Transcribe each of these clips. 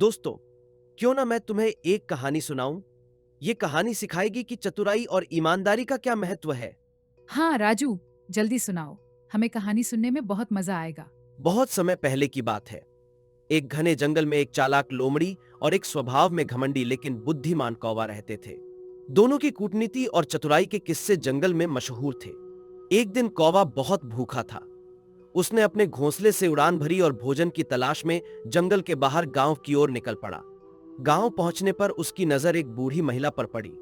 दोस्तों, क्यों ना मैं तुम्हें एक कहानी सुनाऊं। ये कहानी सिखाएगी कि चतुराई और ईमानदारी का क्या महत्व है। हाँ राजू, जल्दी सुनाओ। हमें कहानी सुनने में बहुत मजा आएगा। बहुत समय पहले की बात है। एक घने जंगल में एक चालाक लोमड़ी और एक स्वभाव में घमंडी लेकिन बुद्धिमान कौवा रहते थे। दोनों की कूटनीति और चतुराई के किस्से जंगल में मशहूर थे। एक दिन कौवा बहुत भूखा था। उसने अपने घोंसले से उड़ान भरी और भोजन की तलाश में जंगल के बाहर गांव की ओर निकल पड़ा। गांव पहुंचने पर उसकी नजर एक बूढ़ी महिला पर पड़ी,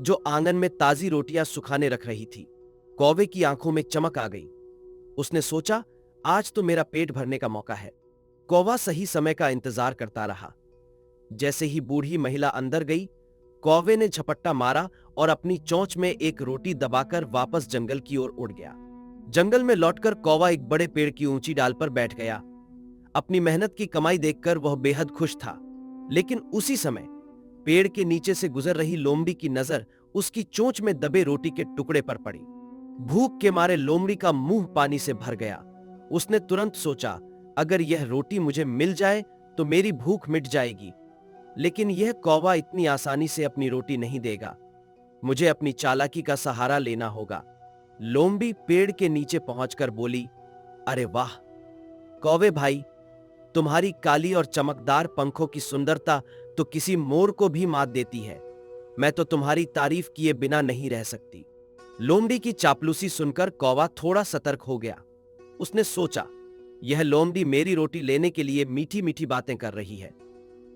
जो आंगन में ताजी रोटियां सुखाने रख रही थी। कौवे की आंखों में चमक आ गई। उसने सोचा, आज तो मेरा पेट भरने का मौका है। कौवा सही समय का इंतजार करता रहा। जैसे ही बूढ़ी महिला अंदर गई, कौवे ने झपट्टा मारा और अपनी चोंच में एक रोटी दबाकर वापस जंगल की ओर उड़ गया। जंगल में लौटकर कौवा एक बड़े पेड़ की ऊंची डाल पर बैठ गया। अपनी मेहनत की कमाई देखकर वह बेहद खुश था। लेकिन उसी समय पेड़ के नीचे से गुजर रही लोमड़ी की नजर उसकी चोंच में दबे रोटी के टुकड़े पर पड़ी। भूख के मारे लोमड़ी का मुंह पानी से भर गया। उसने तुरंत सोचा, अगर यह रोटी मुझे मिल जाए तो मेरी भूख मिट जाएगी। लेकिन यह कौवा इतनी आसानी से अपनी रोटी नहीं देगा। मुझे अपनी चालाकी का सहारा लेना होगा। लोमड़ी पेड़ के नीचे पहुंचकर बोली, अरे वाह कौवे भाई, तुम्हारी काली और चमकदार पंखों की सुंदरता तो किसी मोर को भी मात देती है। मैं तो तुम्हारी तारीफ किए बिना नहीं रह सकती। लोमड़ी की चापलूसी सुनकर कौवा थोड़ा सतर्क हो गया। उसने सोचा, यह लोमड़ी मेरी रोटी लेने के लिए मीठी मीठी बातें कर रही है।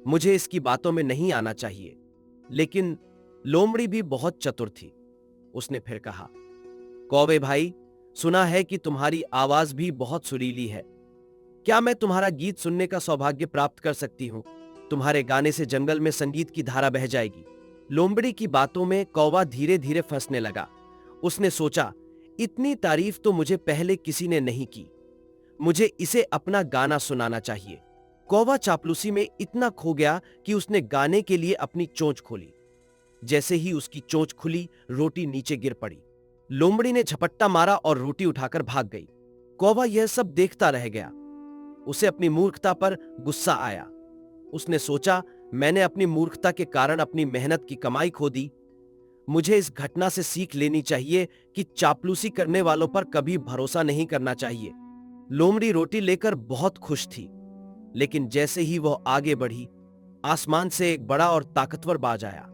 मुझे इसकी बातों में नहीं आना चाहिए। लेकिन लोमड़ी भी बहुत चतुर थी। उसने फिर कहा, कौवे भाई, सुना है कि तुम्हारी आवाज भी बहुत सुरीली है। क्या मैं तुम्हारा गीत सुनने का सौभाग्य प्राप्त कर सकती हूं? तुम्हारे गाने से जंगल में संगीत की धारा बह जाएगी। लोमड़ी की बातों में कौवा धीरे धीरे फंसने लगा। उसने सोचा, इतनी तारीफ तो मुझे पहले किसी ने नहीं की। मुझे इसे अपना गाना सुनाना चाहिए। कौवा चापलूसी में इतना खो गया कि उसने गाने के लिए अपनी चोंच खोली। जैसे ही उसकी चोंच खुली, रोटी नीचे गिर पड़ी। लोमड़ी ने झपट्टा मारा और रोटी उठाकर भाग गई। कौवा यह सब देखता रह गया। उसे अपनी मूर्खता पर गुस्सा आया। उसने सोचा, मैंने अपनी मूर्खता के कारण अपनी मेहनत की कमाई खो दी। मुझे इस घटना से सीख लेनी चाहिए कि चापलूसी करने वालों पर कभी भरोसा नहीं करना चाहिए। लोमड़ी रोटी लेकर बहुत खुश थी। लेकिन जैसे ही वह आगे बढ़ी, आसमान से एक बड़ा और ताकतवर बाज आया।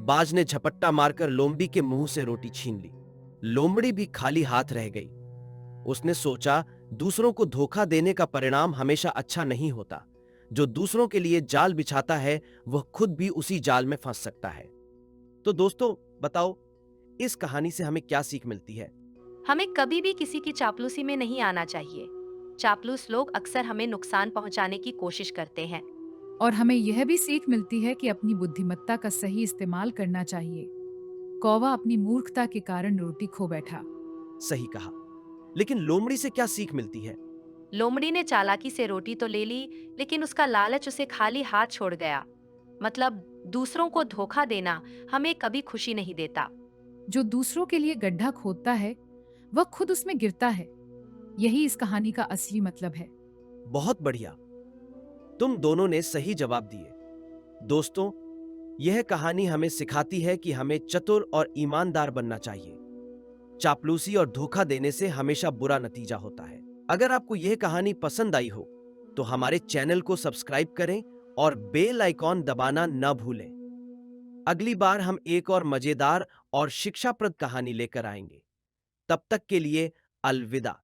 बाज ने झपट्टा मारकर लोमड़ी के मुंह से रोटी छीन ली। लोमड़ी भी खाली हाथ रह गई। उसने सोचा, दूसरों को धोखा देने का परिणाम हमेशा अच्छा नहीं होता। जो दूसरों के लिए जाल बिछाता है, वह खुद भी उसी जाल में फंस सकता है। तो दोस्तों, बताओ, इस कहानी से हमें क्या सीख मिलती है। हमें कभी भी किसी की चापलूसी में नहीं आना चाहिए। चापलूस लोग अक्सर हमें नुकसान पहुंचाने की कोशिश करते हैं। और हमें यह भी सीख मिलती है कि अपनी बुद्धिमत्ता का सही इस्तेमाल करना चाहिए। कौवा अपनी मूर्खता के कारण रोटी खो बैठा। सही कहा। लेकिन लोमड़ी से क्या सीख मिलती है। लोमड़ी ने चालाकी से रोटी तो ले ली, लेकिन उसका लालच उसे खाली हाथ छोड़ गया। मतलब, दूसरों को धोखा देना हमें कभी खुशी नहीं देता। जो दूसरों के लिए गड्ढा खोदता है, वह खुद उसमें गिरता है। यही इस कहानी का असली मतलब है। बहुत बढ़िया, तुम दोनों ने सही जवाब दिए। दोस्तों, यह कहानी हमें सिखाती है कि हमें चतुर और ईमानदार बनना चाहिए। चापलूसी और धोखा देने से हमेशा बुरा नतीजा होता है। अगर आपको यह कहानी पसंद आई हो तो हमारे चैनल को सब्सक्राइब करें और बेल आइकॉन दबाना न भूलें। अगली बार हम एक और मजेदार और शिक्षाप्रद कहानी लेकर आएंगे। तब तक के लिए अलविदा।